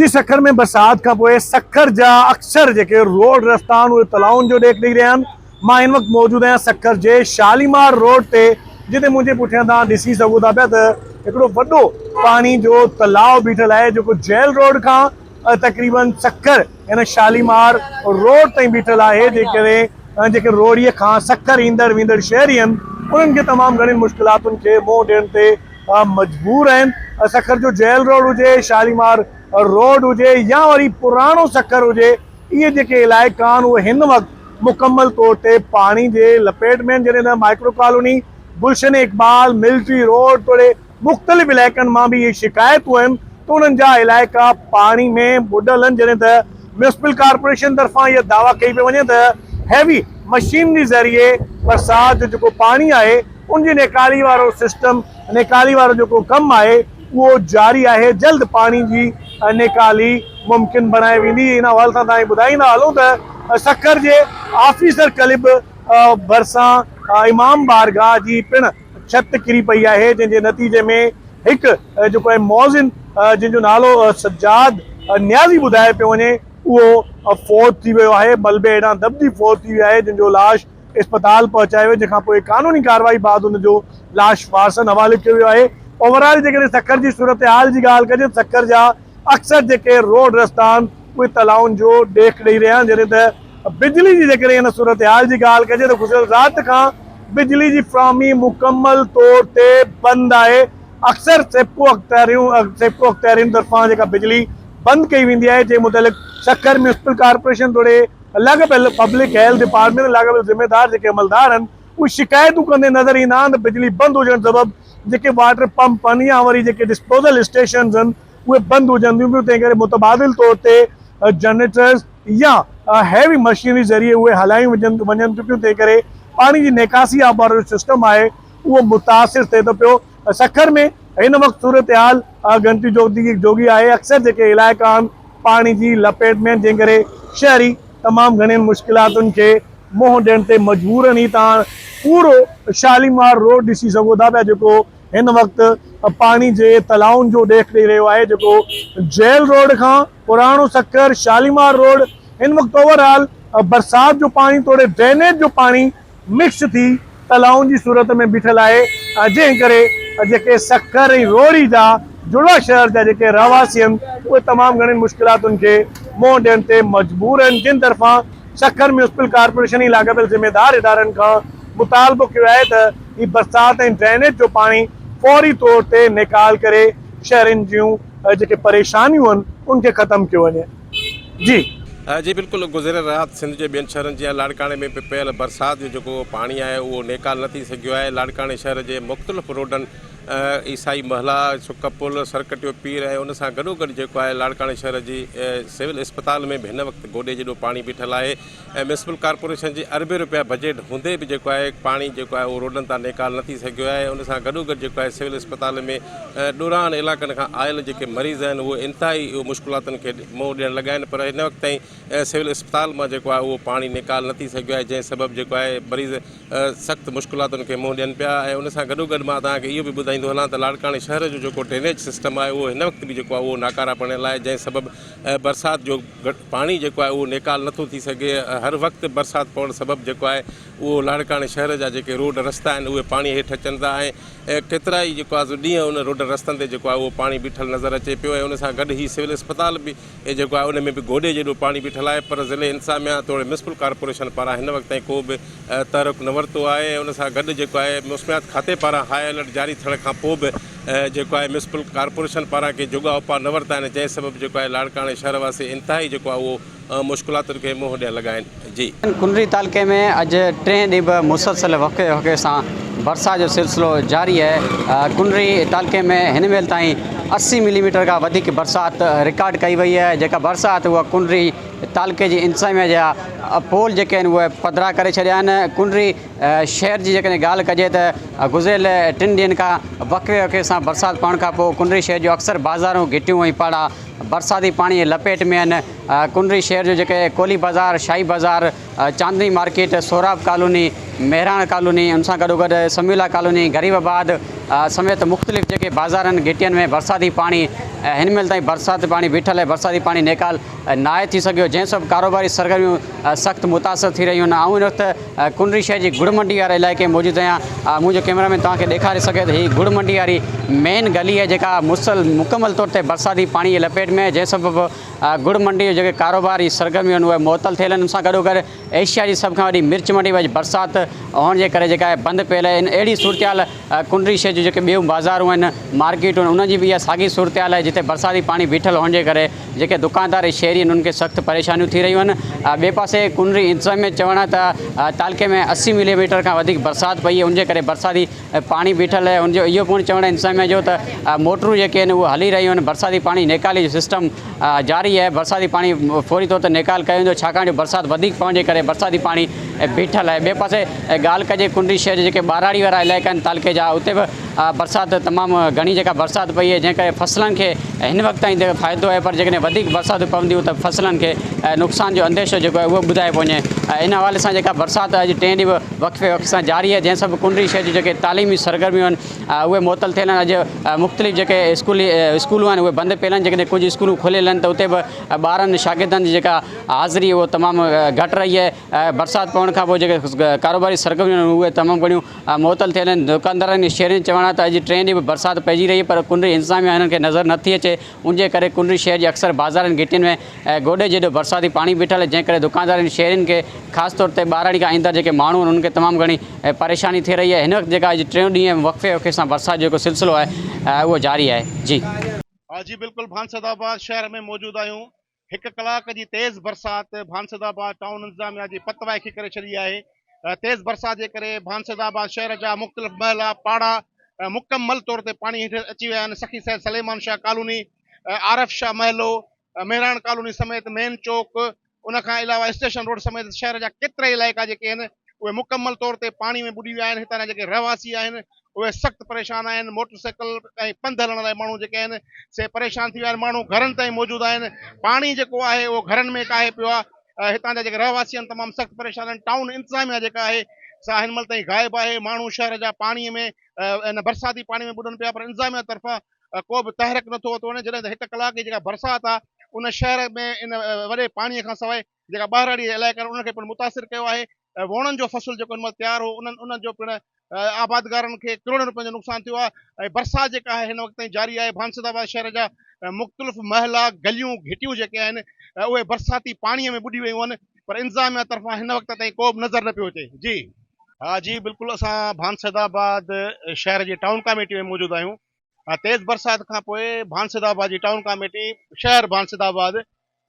जी सखर में बरसात का पोइ सखर जा अक्सर जेके रोड रस्ता आहिनि उहे तलाउनि जो ॾेख ॾेई रहिया आहिनि। मां हिन वक़्तु मौजूदु आहियां सखर जे शालीमार रोड ते, जिते मुंहिंजे पुठियां तव्हां ॾिसी सघो था पिया त हिकिड़ो वॾो पानी जो तलाउ बीठल आहे, जेको जेल रोड खां तक़रीबन सखर हिन शालीमार रोड ताईं बीठल आहे। जेके रोड़ीअ खां सखर ईंदड़ वेंदड़ शहरी आहिनि, उन्हनि खे तमामु घणियुनि मुश्किलातुनि खे मुंहुं ॾियण ते मजबूर आहिनि। सखर जो जेल रोड हुजे, शालीमार रोड हुजे या वरी पुराणो सखर हुजे, इहे जेके इलाइक़ा आहिनि उहे हिन वक़्तु मुकम्मल तौर ते पानी जे लपेट में आहिनि। जॾहिं त माइक्रो कॉलोनी, गुलशन इकबाल, मिलिट्री रोड तोड़े मुख़्तलिफ़ इलाइक़नि मां बि इहे शिकायतूं आहिनि त उन्हनि जा इलाइक़ा पानी में बुॾल आहिनि। जॾहिं त म्यूनिसिपल कॉर्पोरेशन तरफ़ां इहा दावा कई पई वञे त हैवी मशीन जे ज़रिए बरसाति जो जेको पानी आहे उनजी निकाली वारो सिस्टम, निकाली वारो जेको कमु आहे उहो जारी आहे। जल्द पानी जी निकाली मुमकिन बनाए वेंदी। इन हवाले सां तव्हांखे ॿुधाईंदा हलूं त सखर जे ऑफिसर क्लिब भरिसां इमाम बारगाह जी पिण छत किरी पई आहे, जंहिंजे नतीजे में हिकु जेको आहे मौज़िन, जंहिंजो नालो सज्जाद न्याज़ी ॿुधाए पियो वञे, उहो फौत थी वियो आहे। मलबे हेॾां दॿजी फौत थी वियो आहे, जंहिंजो लाश इस्पताल पहुचायो वियो, जंहिंखां पोइ कानूनी कार्रवाई बाद हुनजो लाश वारसनि हवाले कयो वियो आहे। ओवरऑल जेकॾहिं सखर जी सूरत हाल जी ॻाल्हि कजे, सखर जा अक्सर जेके रोड रस्ता आहिनि उहे तलाउनि जो ॾेख ॾेई रहिया आहिनि। जॾहिं त बिजली जी जेकॾहिं हिन सूरत हाल जी ॻाल्हि कजे त गुज़िरियल राति खां बिजली जी फ़राहमी मुकम्मल तौर ते बंदि आहे। अक्सर सेप्को अख़्तियारियुनि तरफ़ां जेका बिजली बंदि कई वेंदी आहे, जे मुतलिक़ सखर म्यूनिसिपल कॉर्पोरेशन तोड़े लाॻापियल पब्लिक हेल्थ डिपार्टमेंट लाॻापियल ज़िम्मेदार जेके अमलदार आहिनि उहे शिकायतूं कंदे नज़र ईंदा आहिनि त बिजली बंदि हुजण सबबि जेके वाटर पंप आहिनि या वरी जेके डिस्पोजल स्टेशन्स आहिनि उहे बंदि हुजंदियूं पियूं। तंहिं करे मुतबादिल तौर ते जनरेटर्स या हैवी मशीनरी ज़रिए उहे हलायूं वञनि थियूं पियूं। तंहिं करे पाणी जी निकासी आहे वारो सिस्टम आहे उहो मुतासिर थिए थो पियो। सखर में हिन वक़्तु सूरत हाल घंटी जोगी आहे। अक्सर जेके इलाइक़ा आहिनि पाणी जी लपेट में आहिनि, जंहिं करे शहरी तमामु घणियुनि मुश्किलातुनि खे मुंहुं ॾियण ते मजबूर आहिनि। तव्हां पूरो शालीमार रोड ॾिसी सघो था पिया, जेको हिन वक़्तु पानी जे तलाउनि जो ॾेख ॾेई रहियो आहे। जेको जेल रोड खां पुराणो सखर शालीमार रोड हिन वक़्तु ओवरऑल बरसाति जो पानी तोड़े ड्रेनेज जो पानी मिक्स थी तलाउनि जी सूरत में बीठल आहे, जंहिं करे जेके सखर ऐं रोड़ी जा जुड़वा शहर जा जेके रहवासी आहिनि उहे तमामु घणियुनि मुश्किलातुनि खे मुंहुं ॾियण ते मजबूर आहिनि। जिन तरफ़ां सखर म्यूनिसिपल कॉर्पोरेशन ई लाॻापियल ज़िम्मेदार इदारनि खां मुतालबो कयो आहे त ही बरसाति ऐं ड्रेनेज जो पाणी फौरी तौर ते निकाल करे शहरनि जूं जेके परेशानियूं आहिनि उनखे ख़तमु कयो वञे। जी बिल्कुलु, गुज़िरियल राति सिंध जे ॿियनि शहरनि जीअं लाड़काणे में पियल बरसाति जो जेको पाणी आहे उहो निकाल न थी सघियो आहे। लाड़काणे शहर जे मुख़्तलिफ़ रोडनि ईसाई महला, सुक पुल, सरकटियो पीर ऐं उन सां गॾोगॾु जेको आहे लाड़काणे शहर जी सिविल अस्पताल में बि हिन वक़्तु गोॾे जेॾो पाणी बीठल आहे। ऐं म्यूनिसिपल कॉर्पोरेशन जी अरबे रुपया बजट हूंदे बि जेको आहे पाणी जेको आहे उहो रोडनि तां निकाल न थी सघियो आहे। उन सां गॾोगॾु जेको आहे सिविल अस्पताल में ॾोरान इलाइक़नि खां आयल जेके मरीज़ आहिनि उहे इंतिहाई मुश्किलातुनि खे मुंहुं ॾियण लॻा आहिनि, पर हिन वक़्तु ताईं सिविल अस्पताल मां जेको आहे उहो पाणी निकाल न थी सघियो आहे, जंहिं सबबु जेको आहे मरीज़ सख़्तु मुश्किलातुनि खे मुंहुं ॾियनि पिया। ऐं उन सां गॾोगॾु मां तव्हांखे इहो बि ॿुधाईंदो हलां त लाड़काणे शहर जो जेको ड्रेनेज सिस्टम आहे उहो हिन वक़्तु बि जेको आहे उहो नाकारा बणियल आहे, जंहिं सबबु बरसाति जो पाणी जेको आहे उहो निकाल नथो थी सघे। हर वक़्तु बरसाति पवण सबबु जेको आहे उहो लाड़काणे शहर जा जेके रोड रस्ता आहिनि उहे पाणी हेठि अचनि था ऐं केतिरा ई जेको आहे ॾींहं उन रोड रस्तनि ते जेको आहे उहो पाणी बीठल नज़र अचे पियो। ऐं उन सां गॾु ई सिविल अस्पताल बि जेको आहे उन में बि गोॾे जेॾो पाणी बीठल आहे, पर ज़िले इंतिज़ामिया तोड़े म्यूनिसिपल कॉर्पोरेशन पारां हिन वक़्तु ताईं को बि तहरुक न वरितो आहे। ऐं उन सां गॾु जेको आहे मौसमियात खाते पारां हाई अलर्ट जारी थियण खां पोइ बि जेको आहे म्यूनिसिपल कॉर्पोरेशन पारां के जोगा उपा न वरिता आहिनि, जंहिं सबबु जेको आहे लाड़काणे शहर वासी इंतिहाई जेको आहे उहो मुश्किलातुनि खे मुंहुं ॾियण लॻा आहिनि। जी कुंडरी तालुके में अॼु 3 ॾींहं बि मुसलसल वक़्ते सां बरसाति जो सिलसिलो जारी आहे। कुंडरी तालुके में हिन महिल ताईं 80 मिलीमीटर खां वधीक बरसाति रिकॉर्ड कई वई आहे। जेका बरसाति उहा कुंडरी तालुके जी इंतिज़ामिया जा पोल जेके आहिनि उहे पधरा करे छॾिया आहिनि। कुंडरी शहर जी जेकॾहिं ॻाल्हि कजे त गुज़िरियल 3 ॾींहंनि खां वक़्ते सां बरसाति पवण खां पोइ कुंडरी शहर जो अक्सर बाज़ारूं घिटियूं ऐं पाड़ा बरसाती पाणी जे लपेट में आहिनि। कुंडरी शहर जो जेके कोली बाज़ार, शाही बाज़ार, Chandni market, Sohrab colony, Mehran colony, उन सां गॾोगॾु समीला कॉलोनी, गरीबाबाद समेत मुख़्तलिफ़ जेके बाज़ार आहिनि घिटियुनि में बरसाती पाणी हिन महिल ताईं बरसाति पाणी बीठल आहे, बरसाती पाणी निकाल नाहे थी सघियो, जंहिं सभु कारोबारी सरगर्मियूं सख़्तु मुतासिर थी रहियूं आहिनि। ऐं इन वक़्तु कुनरी शहर जी गुड़ मंडी वारे इलाइक़े में मौजूदु आहियां। मुंहिंजो कैमरामैन तव्हांखे ॾेखारे सघे त हीअ गुड़ मंडी वारी मेन गली आहे जेका मुकमल तौर ते बरसाती पाणी जी लपेट में, जंहिं सबबु गुड़ मंडी जो जेके कारोबारी सरगर्मियूं आहिनि उहे मुअतल थियल आहिनि। उन सां गॾोगॾु एशिया जी सभ खां वॾी मिर्च मंडी में बरसाति हुअण जे करे जेका आहे बंदि पियल आहे। अहिड़ी सूरत हाल कुनरी शहर जूं जेके ॿियूं बाज़ारूं आहिनि, मार्केटूं आहिनि, उनजी बि इहा साॻी सूरत हाल आहे जिते बरसाती पाणी बीठल हुअण जे करे जेके दुकानदार ऐं शहरी आहिनि उनखे सख़्तु परेशानियूं थी रहियूं आहिनि। ॿिए पासे कुनरी इंतज़ामिया चवणु आहे त तालके में 80 मिलीमीटर खां वधीक बरसाति पई आहे, उनजे करे बरसाती पाणी बीठल आहे। उनजो इहो पिणु चवणु आहे इंतज़ामिया जो त मोटरूं जेके आहिनि उहे हली रहियूं आहिनि, बरसाती पाणी निकाली जो सिस्टम जारी आहे। बरसाती पाणी फौरी तौर ते निकाल कयो वेंदो, छाकाणि जो बरसाति वधीक पवण जे करे बरसाती पाणी बीठल आहे। ॿिए पासे ॻाल्हि कजे कुनरी शहर जे जेके ॿाराड़ी वारा इलाइक़ा आहिनि तालके जा, उते बि बरसाति तमामु घणी जेका बरसाति पई आहे, जंहिं करे फसलनि खे हिन वक़्त ताईं फ़ाइदो आहे, पर जेकॾहिं वधीक बरसाति पवंदियूं त फसलनि खे नुक़सान जो अंदेशो जेको आहे उहो ॿुधाए वञे। इन हवाले सां जेका बरसाति अॼु 3 ॾींहं वक़्फ़े वक़्फ़े सां जारी आहे, जंहिं सभु कुनरी शहर जी जेके तालीमी सरगर्मियूं आहिनि उहे मुअतल थियल आहिनि। अॼु मुख़्तलिफ़ जेके स्कूलूं आहिनि उहे बंदि पियल आहिनि, जेकॾहिं कुझु स्कूलूं खुलियल आहिनि त उते बि ॿारनि शागिर्दनि जी जेका हाज़िरी उहो तमामु घटि रही आहे। बरसाति पवण खां पोइ जेके कारोबारी सरगर्मियूं आहिनि उहे तमामु घणियूं मुअतल थियल आहिनि। दुकानदारनि शहरनि चवणु आहे त अॼु 3 ॾींहं बि बरसाति पइजी रही, पर कुनरी इंतज़ामिया हिननि खे नज़र नथी अचे। उनजे करे कुनरी शहर जी अक्सर बाज़ारनि घिटियुनि में गोॾे जेॾो बरसाती पाणी बीठल आहे, जंहिं करे दुकानदारनि शहरनि खे ख़ासि तौर ते ॿाराड़ी खां ईंदड़ जेके माण्हू आहिनि उन्हनि खे तमामु घणी परेशानी थी रही आहे। हिन वक़्तु जेका अॼु 3 ॾींहं वक़्फ़े वक़्फ़े सां बरसाति जेको सिलसिलो आहे उहो जारी आहे। जी जी बिल्कुलु, भांसदाबाद शहर में मौजूदु आहियूं। 1 कलाक जी तेज़ बरसाति भांसदाबाद टाउन इंतज़ामिया जी पत वाइकी करे छॾी आहे। तेज़ बरसाति जे करे भांसदाबाद शहर जा मुख़्तलिफ़ महला पाड़ा मुकमल तौर ते पाणी हेठि अची विया आहिनि। सखी सैद सलेमान शाह कॉलोनी, आरफ शाह महलो, मेहरान कॉलोनी समेत मेन चौक, उनखां अलावा स्टेशन रोड समेत शहर जा केतिरा इलाइक़ा जेके आहिनि उहे मुकमल तौर ते पाणी में ॿुॾी विया आहिनि। हितां जा जेके रहवासी आहिनि उहे सख़्तु परेशान आहिनि। मोटरसाइकिल ऐं पंधु हलण लाइ माण्हू जेके आहिनि से परेशान थी विया आहिनि। माण्हू घरनि ताईं मौजूदु आहिनि, पाणी जेको आहे उहो घरनि में काहे पियो आहे। हितां जा जेके रहवासी आहिनि तमामु सख़्तु परेशान आहिनि। टाउन इंतज़ामिया जेका आहे सा हिन महिल ताईं गाइबु आहे। माण्हू शहर जा पाणीअ में इन बरसाती पाणी में ॿुॾनि पिया, पर इंतज़ामिया तरफ़ां को बि तहरक नथो वरितो वञे। जॾहिं त 1 कलाक जी जेका बरसाति आहे उन शहर में इन वॾे पाणीअ खां सवाइ जेका ॿाहिराड़ी इलाइक़ा आहिनि उनखे पिणु मुतासिर कयो आहे। वणनि जो फ़सुलु जेको हिन महिल तयारु हो उन्हनि जो पिणु आबादगारनि खे करोड़नि रुपयनि जो नुक़सानु थियो आहे। ऐं बरसाति जेका आहे हिन वक़्त ताईं जारी आहे। भांसदाबाद शहर जा मुख़्तलिफ़ महला गलियूं घिटियूं जेके आहिनि उहे बरसाती पाणीअ में ॿुॾी वियूं आहिनि, पर इंतज़ामिया तरफ़ां हिन वक़्त ताईं को बि नज़र न पियो अचे। जी हा जी बिल्कुलु, असां भांसदाबाद शहर जी टाउन कमेटी में मौजूदु आहियूं। तेज़ बरसाति खां पोइ भांसदाबाद जी टाउन कमेटी शहर भांसदाबाद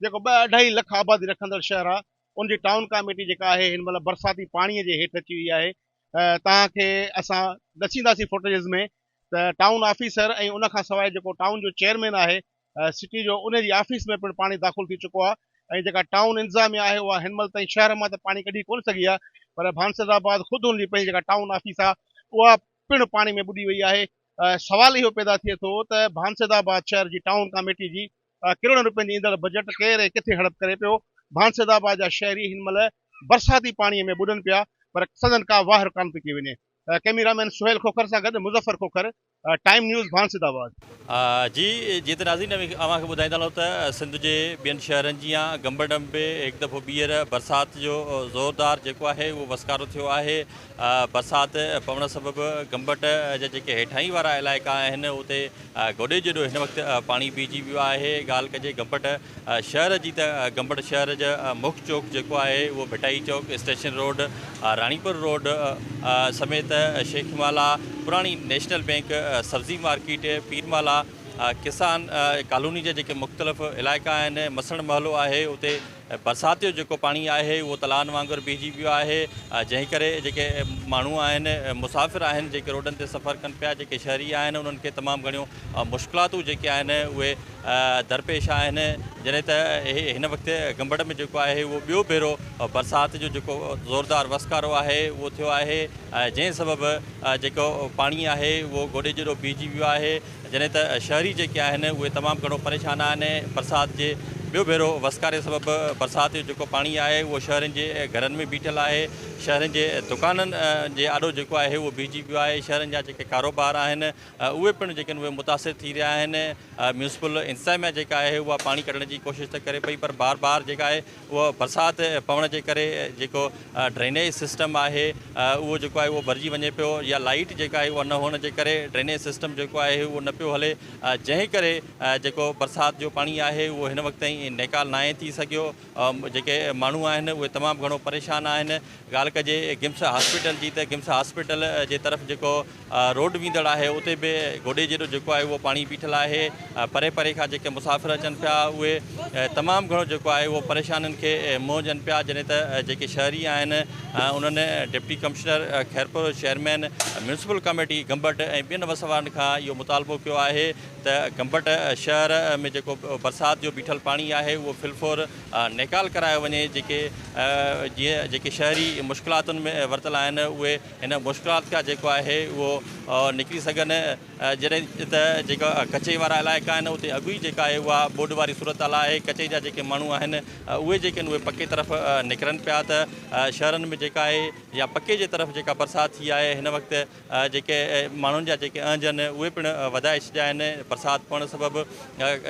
जेको 2-2.5 लख आबादी रखंदड़ शहर आहे उनजी टाउन कमेटी जेका आहे हिन महिल बरसाती पाणीअ जे हेठि अची वई आहे। तव्हांखे असां ॾसींदासीं फुटेज में त टाउन ऑफिसर ऐं उनखां सवाइ जेको टाउन जो चेयरमैन आहे सिटी जो, उनजी ऑफिस में पिणु पाणी दाख़िल थी चुको आहे। ऐं जेका टाउन इंतज़ामिया आहे उहा हिन महिल ताईं शहर मां त पाणी कढी कोन सघी आहे, पर भांसदाबाद ख़ुदि हुनजी पंहिंजी जेका टाउन ऑफिस आहे उहा पिणु पाणी में ॿुॾी वई आहे। सवाल इहो पैदा थिए थो त भांसदाबाद शहर जी टाउन कमेटी जी करोड़नि रुपयनि जी ईंदड़ बजट केरु किथे हड़प करे पियो। भांसदाबाद जा शहरी हिन महिल बरसाती पाणीअ में ॿुॾनि पिया, पर सदन का वाहिर कान थी थी वञे। कैमरामैन सुहेल खोखर सां गॾु मुज़फ़र खोखर, टाइम न्यूज़ भांसदाबाद। जी जीअं त नाज़रीन अव्हांखे ॿुधाईंदा हलूं त सिंध जे ॿियनि शहरनि जी गंबड़म में हिकु दफ़ो ॿीहर बरसाति जो ज़ोरदार जेको आहे उहो वसकारो थियो आहे। बरसाति पवण सबबि गंबट जा जेके हेठाई वारा इलाइक़ा आहिनि उते गोॾे जेॾो हिन वक़्तु पाणी बीहजी वियो आहे। ॻाल्हि कजे गंबट शहर जी त गंबट शहर जा मुख्य चौक जेको आहे उहो भिटाई चौक, स्टेशन रोड, राणीपुर रोड समेत शेखमाला, पुराणी नेशनल बैंक, सब्ज़ी मार्केट, पीरमाला, किसान कॉलोनी जे जेके मुख़्तलिफ़ इलाइक़ा आहिनि, मसण महलो आहे, उते बरसाति जो जेको पाणी आहे उहो तलान वांगुरु बीहजी वियो आहे। जंहिं करे जेके माण्हू आहिनि, मुसाफ़िर आहिनि, जेके रोडनि ते सफ़र कनि पिया, जेके शहरी आहिनि उन्हनि खे तमामु घणियूं मुश्किलातूं जेके आहिनि उहे दरपेश आहिनि। जॾहिं त हिन वक़्तु गंबड़ में जेको आहे उहो ॿियो भेरो बरसाति जो जेको ज़ोरदार वसकारो आहे उहो थियो आहे, जंहिं सबबि जेको पाणी आहे उहो गोॾे जहिड़ो बीहजी वियो आहे। जॾहिं त शहरी जेके आहिनि उहे तमामु घणो परेशान आहिनि। बरसाति जे ॿियो भेरो वसकारे सबबि बरसाति जो जेको पाणी आहे उहो शहरनि जे घरनि में बीठल आहे, शहरनि जे दुकाननि जे आॾो जेको आहे उहो बीहजी पियो आहे। शहरनि जा जेके कारोबार आहिनि उहे पिणु जेके उहे मुतासिर थी रहिया आहिनि। म्यूनिसिपल इंतज़ामिया जेका आहे उहा पाणी कढण जी कोशिशि त करे पई, पर बार बार जेका आहे उहा बरसाति पवण जे करे जेको ड्रेनेज सिस्टम आहे उहो जेको आहे उहो भरिजी वञे पियो, या लाइट जेका आहे उहा न हुअण जे करे ड्रेनेज सिस्टम जेको आहे उहो न पियो हले, जंहिं करे जेको बरसाति जो पाणी आहे उहो हिन वक़्त ताईं नेकाल न थी सघियो। जेके माण्हू आहिनि उहे तमामु घणो परेशान आहिनि। ॻाल्हि कजे गिम्स हॉस्पिटल जी, त गिम्स हॉस्पिटल जे तरफ़ जेको रोड वेंदड़ आहे उते बि गोॾे जहिड़ो जेको आहे उहो पाणी बीठल आहे। परे परे खां जेके मुसाफ़िर अचनि पिया उहे तमामु घणो जेको आहे उहो परेशानियुनि खे मुंहुं ॾियनि पिया, जॾहिं त जेके शहरी आहिनि उन्हनि deputy commissioner Khairpur, chairman municipal committee Gambat ऐं ॿियनि वसवारनि खां इहो मुतालबो कयो आहे त गंबट शहर में जेको बरसाति जो बीठल पाणी आहे उहो फिलफोर नेकाल करायो वञे। जीअं जेके शहरी मुश्किलातुनि में वरितल आहिनि उहे हिन मुश्किलात खां जेको आहे उहो निकिरी सघनि। जॾहिं त जेका कचे वारा इलाइक़ा आहिनि उते अॻु ई जेका आहे उहा ॿोॾ वारी सूरत हाल आहे। कचे जा जेके माण्हू आहिनि उहे जेके आहिनि उहे पके तरफ़ निकिरनि पिया, त शहरनि में जेका आहे या पके जे तरफ़ जेका बरसाति थी आहे हिन वक़्तु जेके माण्हुनि जा जेके अंज आहिनि उहे पिणु वधाए छॾिया आहिनि। बरसाति पवण सबबि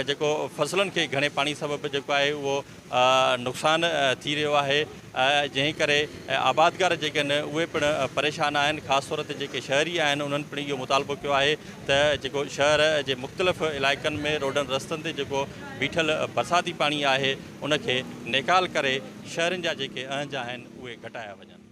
जेको फसलुनि खे घणे पाणी सबबि जेको आहे उहो नुक़सानु थी रहियो आहे, जंहिं करे आबादगार जेके आहिनि उहे पिणु परेशान आहिनि। ख़ासि तौर ते जेके शहरी आहिनि उन्हनि पिणु इहो मुतालबो कयो आहे त जेको शहर जे मुख़्तलिफ़ इलाइक़नि में रोडनि रस्तनि ते जेको बीठल बरसाती पाणी आहे उनखे नेकाल करे शहरनि जा जेके अंज आहिनि उहे घटाया वञनि।